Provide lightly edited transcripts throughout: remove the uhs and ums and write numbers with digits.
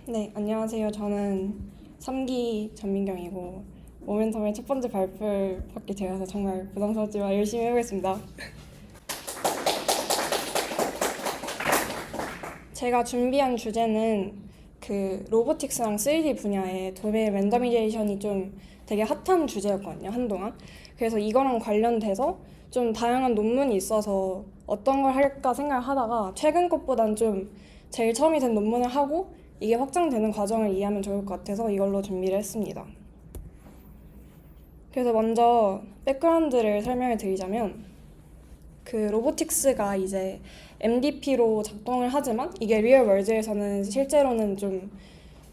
네, 안녕하세요. 저는 3기 전민경이고 모멘텀의 첫 번째 발표를 받게 되어서 정말 부담스럽지만 열심히 해보겠습니다. 제가 준비한 주제는 그 로보틱스랑 3D 분야의 도메인 랜더미제이션이 좀 되게 핫한 주제였거든요, 한동안. 그래서 이거랑 관련돼서 좀 다양한 논문이 있어서 어떤 걸 할까 생각을 하다가 최근 것보단 좀 제일 처음이 된 논문을 하고 이게 확장되는 과정을 이해하면 좋을 것 같아서 이걸로 준비를 했습니다. 그래서 먼저 백그라운드를 설명해 드리자면 그 로보틱스가 이제 MDP로 작동을 하지만 이게 리얼 월드에서는 실제로는 좀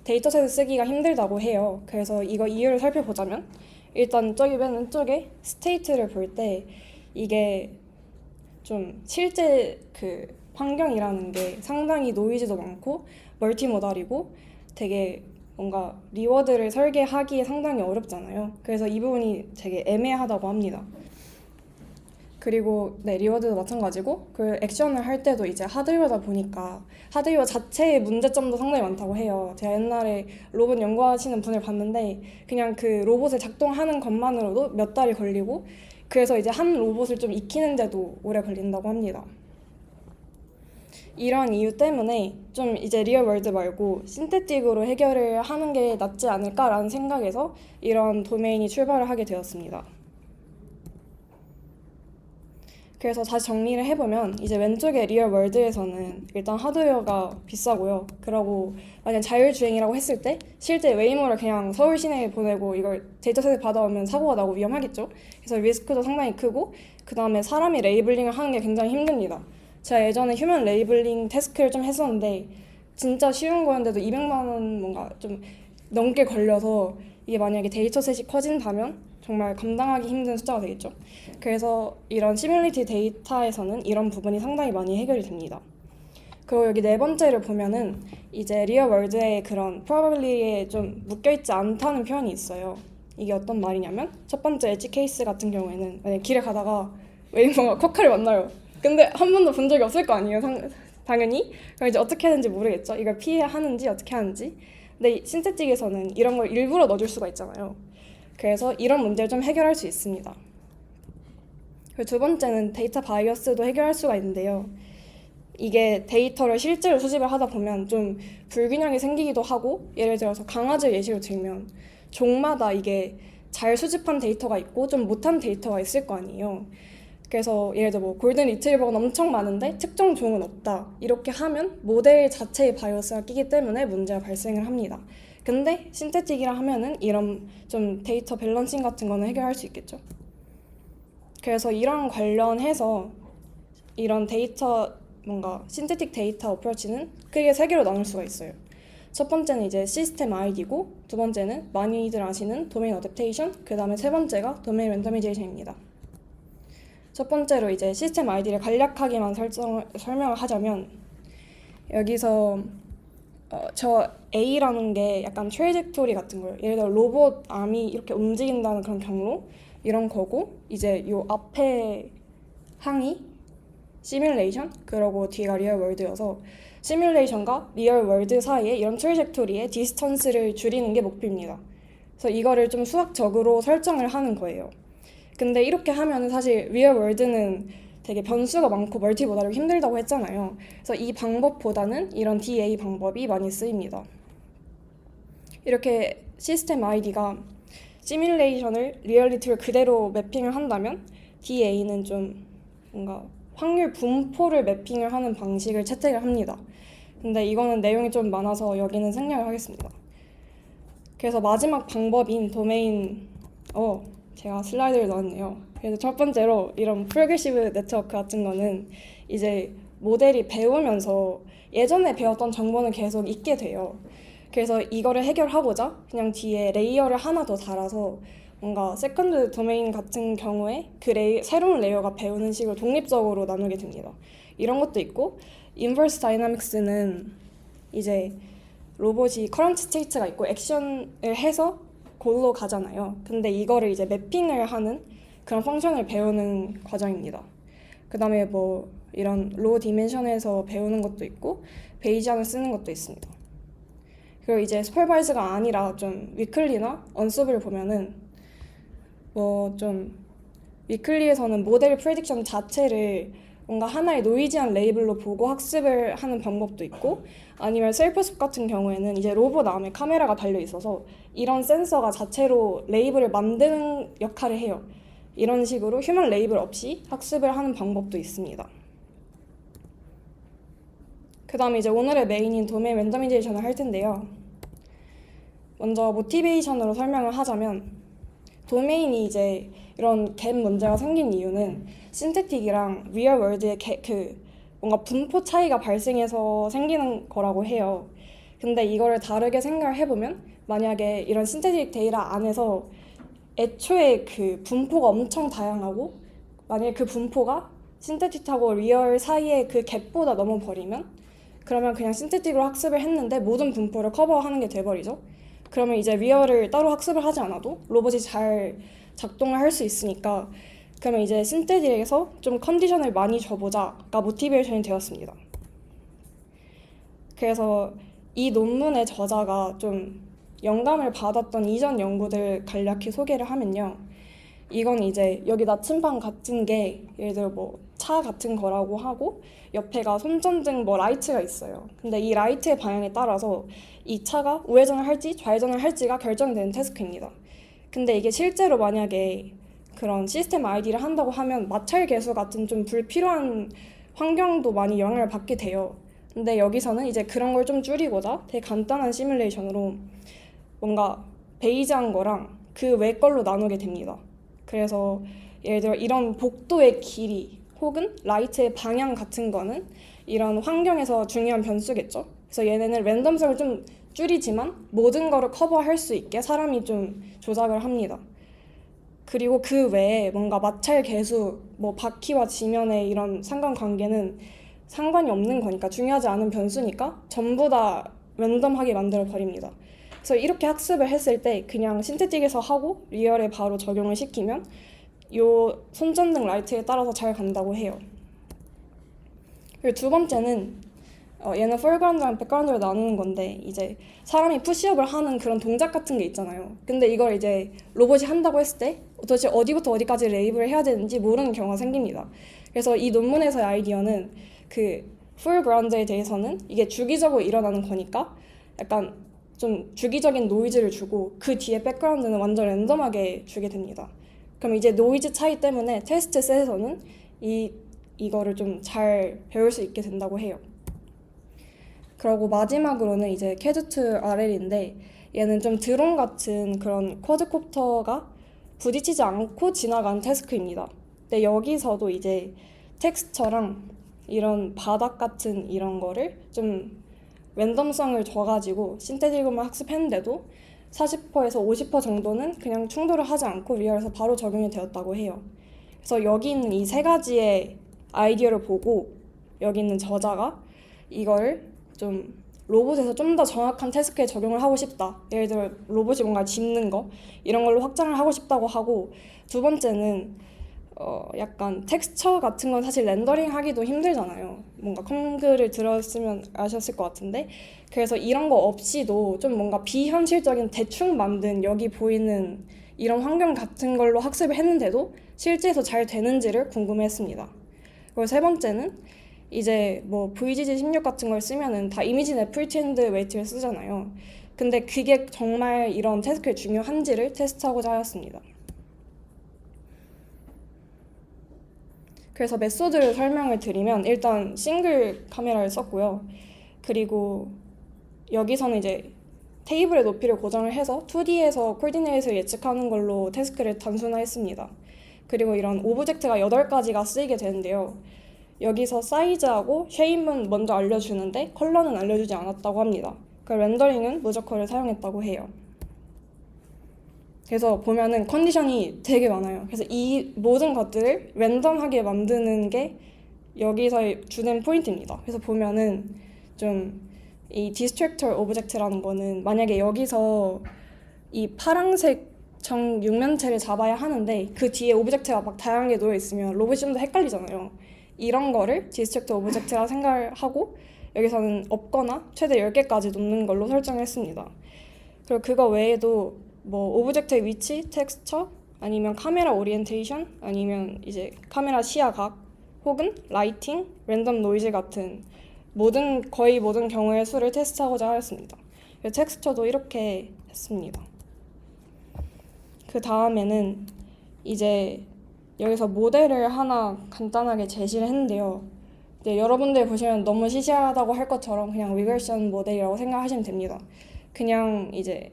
데이터셋을 쓰기가 힘들다고 해요. 그래서 이거 이유를 살펴보자면 일단 저기 맨 왼쪽에 스테이트를 볼 때 이게 좀 실제 그 환경이라는 게 상당히 노이즈도 많고 멀티모달이고 되게 뭔가 리워드를 설계하기에 상당히 어렵잖아요. 그래서 이 부분이 되게 애매하다고 합니다. 그리고 네, 리워드도 마찬가지고 그 액션을 할 때도 이제 하드웨어다 보니까 하드웨어 자체의 문제점도 상당히 많다고 해요. 제가 옛날에 로봇 연구하시는 분을 봤는데 그냥 그 로봇을 작동하는 것만으로도 몇 달이 걸리고 그래서 이제 한 로봇을 좀 익히는데도 오래 걸린다고 합니다. 이런 이유 때문에 좀 이제 리얼 월드 말고 신테틱으로 해결을 하는 게 낫지 않을까라는 생각에서 이런 도메인이 출발을 하게 되었습니다. 그래서 다시 정리를 해보면 이제 왼쪽의 리얼 월드에서는 일단 하드웨어가 비싸고요. 그러고 만약 자율주행이라고 했을 때 실제 웨이모를 그냥 서울 시내에 보내고 이걸 데이터셋을 받아오면 사고가 나고 위험하겠죠. 그래서 리스크도 상당히 크고 그 다음에 사람이 레이블링을 하는 게 굉장히 힘듭니다. 제가 예전에 휴먼 레이블링 태스크를 좀 했었는데 진짜 쉬운 거였는데도 200만 원 뭔가 좀 넘게 걸려서 이게 만약에 데이터셋이 커진다면 정말 감당하기 힘든 숫자가 되겠죠. 그래서 이런 시뮬레이티 데이터에서는 이런 부분이 상당히 많이 해결이 됩니다. 그리고 여기 네 번째를 보면은 이제 리얼 월드의 그런 probability에 좀 묶여있지 않다는 표현이 있어요. 이게 어떤 말이냐면 첫 번째 엣지 케이스 같은 경우에는 만약에 길에 가다가 웨이모가 쿼카를 만나요. 근데 한 번도 본 적이 없을 거 아니에요. 당연히. 그럼 이제 어떻게 하는지 모르겠죠. 이걸 피해야 하는지 어떻게 하는지. 근데 신테틱에서는 이런 걸 일부러 넣어줄 수가 있잖아요. 그래서 이런 문제를 좀 해결할 수 있습니다. 그리고 두 번째는 데이터 바이어스도 해결할 수가 있는데요. 이게 데이터를 실제로 수집을 하다 보면 좀 불균형이 생기기도 하고 예를 들어서 강아지 예시로 들면 종마다 이게 잘 수집한 데이터가 있고 좀 못한 데이터가 있을 거 아니에요. 그래서 예를 들어 뭐 골든 리트리버가 엄청 많은데 특정 종은 없다. 이렇게 하면 모델 자체의 바이어스가 끼기 때문에 문제가 발생을 합니다. 근데 신테틱이라 하면은 이런 좀 데이터 밸런싱 같은 거는 해결할 수 있겠죠. 그래서 이런 관련해서 이런 데이터 뭔가 신테틱 데이터 어프로치는 크게 세 개로 나눌 수가 있어요. 첫 번째는 이제 시스템 아이디고 두 번째는 많이들 아시는 도메인 어댑테이션 그 다음에 세 번째가 도메인 랜더미제이션입니다. 첫 번째로 이제 시스템 아이디를 간략하게만 설명을 하자면 여기서 저 A라는 게 약간 트레젝토리 같은 거예요. 예를 들어 로봇 암이 이렇게 움직인다는 그런 경로 이런 거고 이제 요 앞에 항이 시뮬레이션 그러고 뒤가 리얼 월드여서 시뮬레이션과 리얼 월드 사이에 이런 트레젝토리의 디스턴스를 줄이는 게 목표입니다. 그래서 이거를 좀 수학적으로 설정을 하는 거예요. 근데 이렇게 하면 사실 리얼 월드는 되게 변수가 많고 멀티모달이 힘들다고 했잖아요. 그래서 이 방법보다는 이런 DA 방법이 많이 쓰입니다. 이렇게 시스템 아이디가 시뮬레이션을 리얼리티로 그대로 매핑을 한다면 DA는 좀 뭔가 확률 분포를 매핑을 하는 방식을 채택을 합니다. 근데 이거는 내용이 좀 많아서 여기는 생략을 하겠습니다. 그래서 마지막 방법인 도메인 제가 슬라이드를 넣었네요. 그래서 첫 번째로 이런 프로그레시브 네트워크 같은 거는 이제 모델이 배우면서 예전에 배웠던 정보는 계속 있게 돼요. 그래서 이거를 해결하고자 그냥 뒤에 레이어를 하나 더 달아서 뭔가 세컨드 도메인 같은 경우에 그 새로운 레이어가 배우는 식으로 독립적으로 나누게 됩니다. 이런 것도 있고 인버스 다이나믹스는 이제 로봇이 커런트 스테이트가 있고 액션을 해서 골로 가잖아요. 근데 이거를 이제 매핑을 하는 그런 펑션을 배우는 과정입니다. 그 다음에 뭐 이런 로우 디멘션에서 배우는 것도 있고 베이지안을 쓰는 것도 있습니다. 그리고 이제 슈퍼바이즈가 아니라 좀 위클리나 언서블을 보면은 뭐 좀 위클리에서는 모델 프레딕션 자체를 뭔가 하나의 노이지한 레이블로 보고 학습을 하는 방법도 있고, 아니면 셀프숲 같은 경우에는 이제 로봇 안에 카메라가 달려 있어서 이런 센서가 자체로 레이블을 만드는 역할을 해요. 이런 식으로 휴먼 레이블 없이 학습을 하는 방법도 있습니다. 그 다음에 이제 오늘의 메인인 도메인 랜더미제이션을 할 텐데요. 먼저 모티베이션으로 설명을 하자면, 도메인이 이제 이런 갭 문제가 생긴 이유는 신테틱이랑 리얼 월드의 뭔가 분포 차이가 발생해서 생기는 거라고 해요. 근데 이거를 다르게 생각을 해보면, 만약에 이런 신테틱 데이터 안에서 애초에 그 분포가 엄청 다양하고, 만약에 그 분포가 신테틱하고 리얼 사이의 그 갭보다 넘어버리면, 그러면 그냥 신테틱으로 학습을 했는데 모든 분포를 커버하는 게 돼버리죠. 그러면 이제 리얼을 따로 학습을 하지 않아도 로봇이 잘 작동을 할 수 있으니까, 그러면 이제 신테틱에서 좀 컨디션을 많이 줘보자가 모티베이션이 되었습니다. 그래서 이 논문의 저자가 좀 영감을 받았던 이전 연구들 간략히 소개를 하면요. 이건 이제 여기 나침반 같은 게 예를 들어 뭐 차 같은 거라고 하고, 옆에가 손전등 뭐 라이트가 있어요. 근데 이 라이트의 방향에 따라서 이 차가 우회전을 할지 좌회전을 할지가 결정되는 태스크입니다. 근데 이게 실제로 만약에 그런 시스템 아이디를 한다고 하면 마찰 계수 같은 좀 불필요한 환경도 많이 영향을 받게 돼요. 근데 여기서는 이제 그런 걸 좀 줄이고자 되게 간단한 시뮬레이션으로 뭔가 베이지한 거랑 그 외 걸로 나누게 됩니다. 그래서 예를 들어 이런 복도의 길이 혹은 라이트의 방향 같은 거는 이런 환경에서 중요한 변수겠죠. 그래서 얘네는 랜덤성을 좀 줄이지만 모든 거를 커버할 수 있게 사람이 좀 조작을 합니다. 그리고 그 외에 뭔가 마찰 계수, 뭐 바퀴와 지면의 이런 상관관계는 상관이 없는 거니까, 중요하지 않은 변수니까 전부 다 랜덤하게 만들어 버립니다. 그래서 이렇게 학습을 했을 때 그냥 신테틱에서 하고 리얼에 바로 적용을 시키면 요 손전등 라이트에 따라서 잘 간다고 해요. 그리고 두 번째는 얘는 foreground랑 background를 나누는 건데, 이제 사람이 푸시업을 하는 그런 동작 같은 게 있잖아요. 근데 이걸 이제 로봇이 한다고 했을 때 도대체 어디부터 어디까지 레이블을 해야 되는지 모르는 경우가 생깁니다. 그래서 이 논문에서의 아이디어는 그 foreground에 대해서는 이게 주기적으로 일어나는 거니까 약간 좀 주기적인 노이즈를 주고, 그 뒤에 백그라운드는 완전 랜덤하게 주게 됩니다. 그럼 이제 노이즈 차이 때문에 테스트 셋에서는 이거를 좀 잘 배울 수 있게 된다고 해요. 그리고 마지막으로는 이제 CAD2RL인데, 얘는 좀 드론 같은 그런 쿼드콥터가 부딪히지 않고 지나가는 태스크입니다. 근데 여기서도 이제 텍스처랑 이런 바닥 같은 이런 거를 좀 랜덤성을 줘가지고 신테틱으로만 학습했는데도 40%에서 50% 정도는 그냥 충돌을 하지 않고 리얼에서 바로 적용이 되었다고 해요. 그래서 여기 있는 이 세 가지의 아이디어를 보고 여기 있는 저자가 이걸 좀 로봇에서 좀 더 정확한 태스크에 적용을 하고 싶다. 예를 들어 로봇이 뭔가 짚는 거 이런 걸로 확장을 하고 싶다고 하고, 두 번째는 약간 텍스처 같은 건 사실 렌더링 하기도 힘들잖아요. 뭔가 컴글을 들었으면 아셨을 것 같은데, 그래서 이런 거 없이도 좀 뭔가 비현실적인 대충 만든 여기 보이는 이런 환경 같은 걸로 학습을 했는데도 실제에서 잘 되는지를 궁금해했습니다. 그리고 세 번째는 이제 뭐 VGG16 같은 걸 쓰면은 다 이미지 프리텐드 웨이트를 쓰잖아요. 근데 그게 정말 이런 태스크에 중요한지를 테스트하고자 하였습니다. 그래서 메소드를 설명을 드리면, 일단 싱글 카메라를 썼고요. 그리고 여기서는 이제 테이블의 높이를 고정을 해서 2D에서 코디네이트를 예측하는 걸로 태스크를 단순화했습니다. 그리고 이런 오브젝트가 8가지가 쓰이게 되는데요. 여기서 사이즈하고 쉐입은 먼저 알려주는데 컬러는 알려주지 않았다고 합니다. 그 렌더링은 무저컬을 사용했다고 해요. 그래서 보면은 컨디션이 되게 많아요. 그래서 이 모든 것들을 랜덤하게 만드는 게 여기서의 주된 포인트입니다. 그래서 보면은 좀 이 디스트랙터 오브젝트라는 거는 만약에 여기서 이 파란색 정 육면체를 잡아야 하는데 그 뒤에 오브젝트가 막 다양하게 놓여 있으면 로봇이 좀 더 헷갈리잖아요. 이런 거를 디스트랙터 오브젝트라 생각을 하고 여기서는 없거나 최대 10개까지 놓는 걸로 설정을 했습니다. 그리고 그거 외에도 뭐 오브젝트의 위치, 텍스처, 아니면 카메라 오리엔테이션, 아니면 이제 카메라 시야각, 혹은 라이팅, 랜덤 노이즈 같은 거의 모든 경우의 수를 테스트하고자 하였습니다. 텍스처도 이렇게 했습니다. 그 다음에는 이제 여기서 모델을 하나 간단하게 제시를 했는데요. 여러분들 보시면 너무 시시하다고 할 것처럼 그냥 리그레션 모델이라고 생각하시면 됩니다. 그냥 이제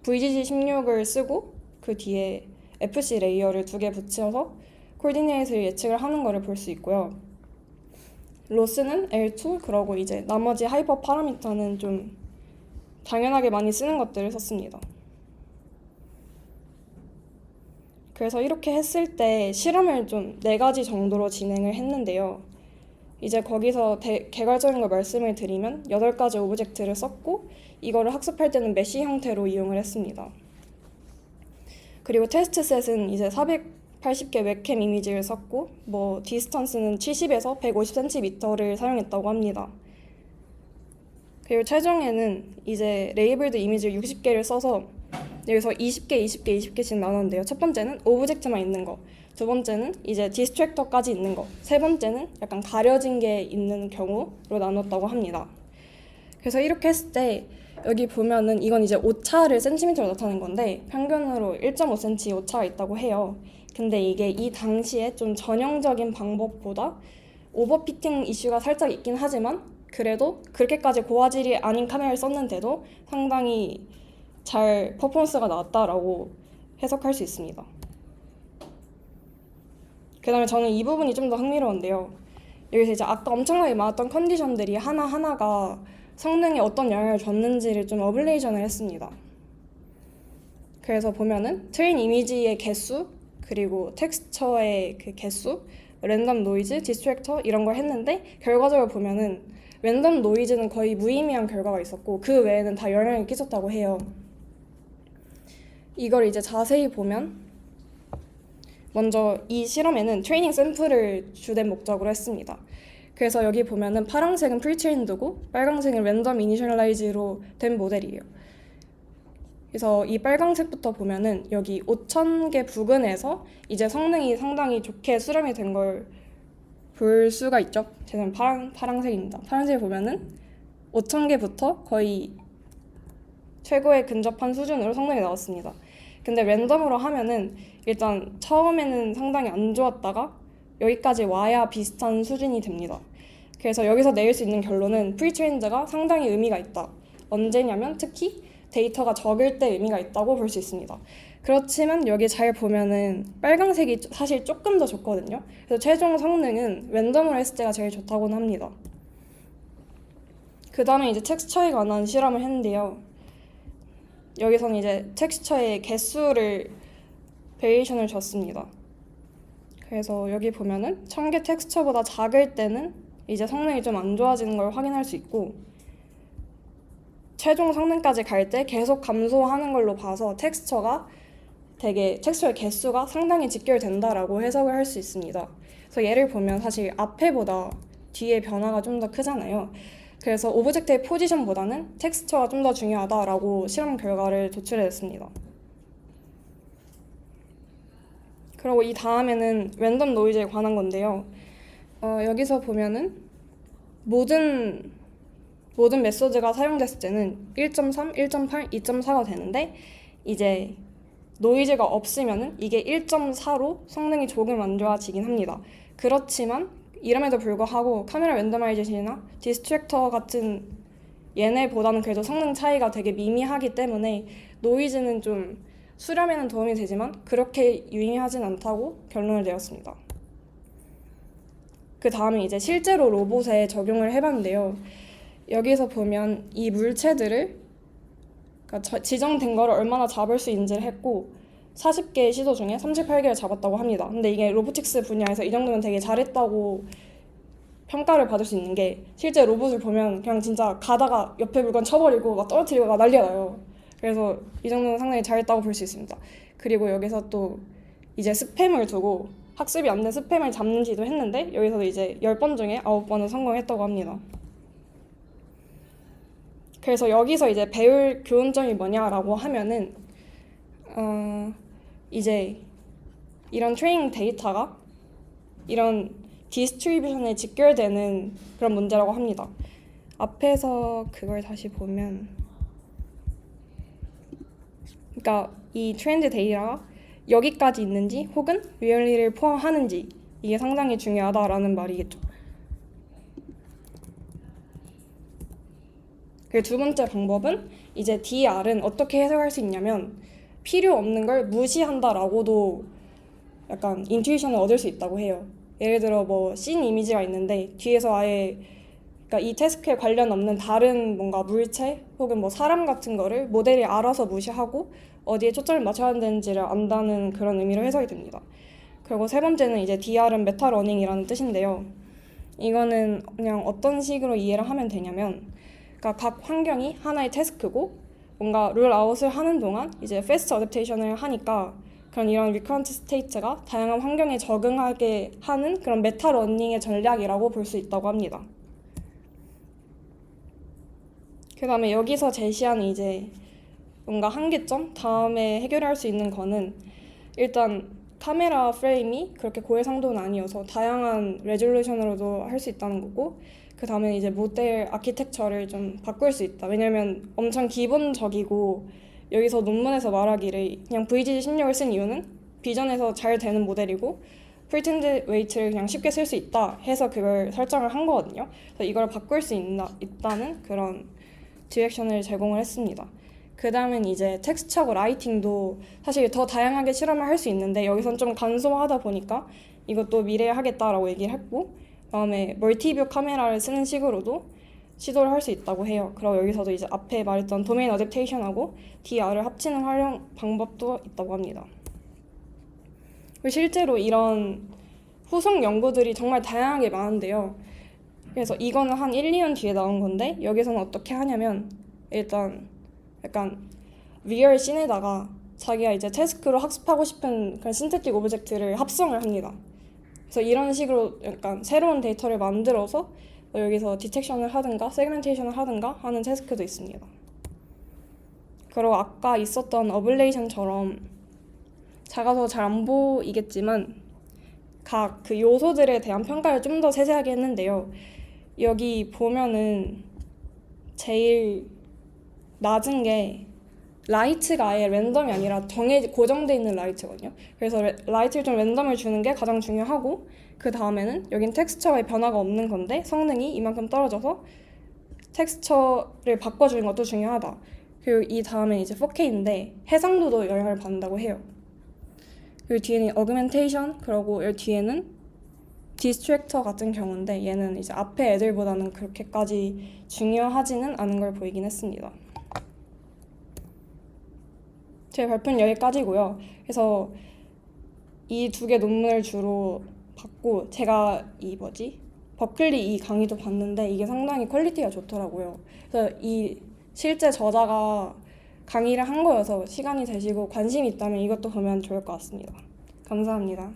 VGG16을 쓰고 그 뒤에 FC 레이어를 2개 붙여서 코디네이트를 예측을 하는 거를 볼 수 있고요. 로스는 L2, 그러고 이제 나머지 하이퍼 파라미터는 좀 당연하게 많이 쓰는 것들을 썼습니다. 그래서 이렇게 했을 때 실험을 좀 4가지 정도로 진행을 했는데요. 이제 거기서 개괄적인 걸 말씀을 드리면 8가지 오브젝트를 썼고 이거를 학습할 때는 메쉬 형태로 이용을 했습니다. 그리고 테스트 셋은 이제 480개 웹캠 이미지를 썼고 뭐 디스턴스는 70에서 150cm를 사용했다고 합니다. 그리고 최종에는 이제 레이블드 이미지를 60개를 써서 여기서 20개, 20개, 20개씩 나눴는데요. 첫 번째는 오브젝트만 있는 거, 두 번째는 이제 디스트랙터까지 있는 거, 세 번째는 약간 가려진 게 있는 경우로 나눴다고 합니다. 그래서 이렇게 했을 때 여기 보면은 이건 이제 오차를 센티미터로 나타낸 건데 평균으로 1.5cm 오차가 있다고 해요. 근데 이게 이 당시에 좀 전형적인 방법보다 오버피팅 이슈가 살짝 있긴 하지만 그래도 그렇게까지 고화질이 아닌 카메라를 썼는데도 상당히 잘 퍼포먼스가 나왔다라고 해석할 수 있습니다. 그 다음에 저는 이 부분이 좀 더 흥미로운데요. 여기서 이제 아까 엄청나게 많았던 컨디션들이 하나하나가 성능에 어떤 영향을 줬는지를 좀 어블레이션을 했습니다. 그래서 보면은 트레인 이미지의 개수, 그리고 텍스처의 그 개수, 랜덤 노이즈, 디스트랙터 이런 걸 했는데 결과적으로 보면은 랜덤 노이즈는 거의 무의미한 결과가 있었고 그 외에는 다 영향을 끼쳤다고 해요. 이걸 이제 자세히 보면 먼저 이 실험에는 트레이닝 샘플을 주된 목적으로 했습니다. 그래서 여기 보면은 파란색은 프리트레인드고 빨간색은 랜덤 이니셜라이즈로 된 모델이에요. 그래서 이 빨간색부터 보면은 여기 5,000개 부근에서 이제 성능이 상당히 좋게 수렴이 된 걸 볼 수가 있죠. 쟤는 파란색입니다. 파란색을 보면은 5,000개부터 거의 최고에 근접한 수준으로 성능이 나왔습니다. 근데 랜덤으로 하면은 일단 처음에는 상당히 안 좋았다가 여기까지 와야 비슷한 수준이 됩니다. 그래서 여기서 내릴 수 있는 결론은 프리트레인드가 상당히 의미가 있다. 언제냐면 특히 데이터가 적을 때 의미가 있다고 볼 수 있습니다. 그렇지만 여기 잘 보면은 빨강색이 사실 조금 더 좋거든요. 그래서 최종 성능은 랜덤으로 했을 때가 제일 좋다고는 합니다. 그 다음에 이제 텍스처에 관한 실험을 했는데요. 여기서는 이제 텍스처의 개수를 베리에이션을 줬습니다. 그래서 여기 보면은 1000개 텍스처보다 작을 때는 이제 성능이 좀 안 좋아지는 걸 확인할 수 있고 최종 성능까지 갈 때 계속 감소하는 걸로 봐서 텍스처의 개수가 상당히 직결된다라고 해석을 할 수 있습니다. 그래서 예를 보면 사실 앞에보다 뒤에 변화가 좀 더 크잖아요. 그래서 오브젝트의 포지션보다는 텍스처가 좀 더 중요하다라고 실험 결과를 도출해냈습니다. 그리고 이 다음에는 랜덤 노이즈에 관한 건데요. 여기서 보면은 모든 메소드가 사용됐을 때는 1.3, 1.8, 2.4가 되는데 이제 노이즈가 없으면은 이게 1.4로 성능이 조금 안 좋아지긴 합니다. 그렇지만 이름에도 불구하고 카메라 랜더마이제이션이나 디스트랙터 같은 얘네보다는 그래도 성능 차이가 되게 미미하기 때문에 노이즈는 좀 수렴에는 도움이 되지만 그렇게 유의하진 않다고 결론을 내렸습니다. 그 다음에 이제 실제로 로봇에 적용을 해봤는데요. 여기서 보면 이 물체들을 그러니까 지정된 거를 얼마나 잡을 수 있는지를 했고 40개의 시도 중에 38개를 잡았다고 합니다. 근데 이게 로보틱스 분야에서 이 정도면 되게 잘했다고 평가를 받을 수 있는 게 실제 로봇을 보면 그냥 진짜 가다가 옆에 물건 쳐버리고 막 떨어뜨리고 막 난리가 나요. 그래서 이 정도는 상당히 잘했다고 볼 수 있습니다. 그리고 여기서 또 이제 스팸을 두고 학습이 안 된 스팸을 잡는지도 했는데 여기서도 이제 10번 중에 9번은 성공했다고 합니다. 그래서 여기서 이제 배울 교훈점이 뭐냐라고 하면은 이제 이런 트레이닝 데이터가 이런 디스트리뷰션에 직결되는 그런 문제라고 합니다. 앞에서 그걸 다시 보면, 그러니까 이 트렌드 데이터가 여기까지 있는지 혹은 리얼리를 포함하는지 이게 상당히 중요하다라는 말이겠죠. 그리고 두 번째 방법은 이제 DR은 어떻게 해석할 수 있냐면 필요 없는 걸 무시한다라고도 약간 인투이션을 얻을 수 있다고 해요. 예를 들어 뭐 씬 이미지가 있는데 뒤에서 아예 그러니까 이 태스크에 관련 없는 다른 뭔가 물체 혹은 뭐 사람 같은 거를 모델이 알아서 무시하고 어디에 초점을 맞춰야 되는지를 안다는 그런 의미로 해석이 됩니다. 그리고 세 번째는 이제 DR은 메타러닝이라는 뜻인데요. 이거는 그냥 어떤 식으로 이해를 하면 되냐면 그러니까 각 환경이 하나의 태스크고 뭔가 룰 아웃을 하는 동안 이제 패스트 어댑테이션을 하니까 그런 이런 리커런트 스테이트가 다양한 환경에 적응하게 하는 그런 메타 러닝의 전략이라고 볼 수 있다고 합니다. 그 다음에 여기서 제시하는 이제 뭔가 한계점 다음에 해결할 수 있는 거는 일단 카메라 프레임이 그렇게 고해상도는 아니어서 다양한 레졸루션으로도 할 수 있다는 거고 그 다음에 이제 모델 아키텍처를 좀 바꿀 수 있다. 왜냐면 엄청 기본적이고 여기서 논문에서 말하기를 그냥 VGG16을 쓴 이유는 비전에서 잘 되는 모델이고 프리텐드 웨이트를 그냥 쉽게 쓸 수 있다 해서 그걸 설정을 한 거거든요. 그래서 이걸 바꿀 수 있다는 그런 디렉션을 제공을 했습니다. 그 다음엔 이제 텍스처하고 라이팅도 사실 더 다양하게 실험을 할 수 있는데 여기선 좀 간소하다 보니까 이것도 미래에 하겠다라고 얘기를 했고 그다음에 멀티뷰 카메라를 쓰는 식으로도 시도를 할 수 있다고 해요. 그리고 여기서도 이제 앞에 말했던 도메인 어댑테이션하고 DR을 합치는 활용 방법도 있다고 합니다. 그리고 실제로 이런 후속 연구들이 정말 다양하게 많은데요. 그래서 이거는 한 1, 2년 뒤에 나온 건데 여기서는 어떻게 하냐면 일단 약간 리얼 씬에다가 자기가 이제 태스크로 학습하고 싶은 그런 신테틱 오브젝트를 합성을 합니다. 그래서 이런 식으로 약간 새로운 데이터를 만들어서 여기서 디텍션을 하든가 세그멘테이션을 하든가 하는 태스크도 있습니다. 그리고 아까 있었던 어블레이션처럼 작아서 잘 안 보이겠지만 각 그 요소들에 대한 평가를 좀 더 세세하게 했는데요. 여기 보면은 제일 낮은 게 라이트가 아예 랜덤이 아니라 고정돼 있는 라이트거든요. 그래서 라이트를 좀 랜덤을 주는 게 가장 중요하고 그 다음에는 여긴 텍스처의 변화가 없는 건데 성능이 이만큼 떨어져서 텍스처를 바꿔주는 것도 중요하다. 그리고 이 다음에 이제 4K인데 해상도도 영향을 받는다고 해요. 그리고 뒤에는 어그멘테이션, 그리고 여기 뒤에는 디스트랙터 같은 경우인데 얘는 이제 앞에 애들보다는 그렇게까지 중요하지는 않은 걸 보이긴 했습니다. 제 발표는 여기까지고요. 그래서 이 두 개 논문을 주로 봤고 제가 버클리 이 강의도 봤는데 이게 상당히 퀄리티가 좋더라고요. 그래서 이 실제 저자가 강의를 한 거여서 시간이 되시고 관심이 있다면 이것도 보면 좋을 것 같습니다. 감사합니다.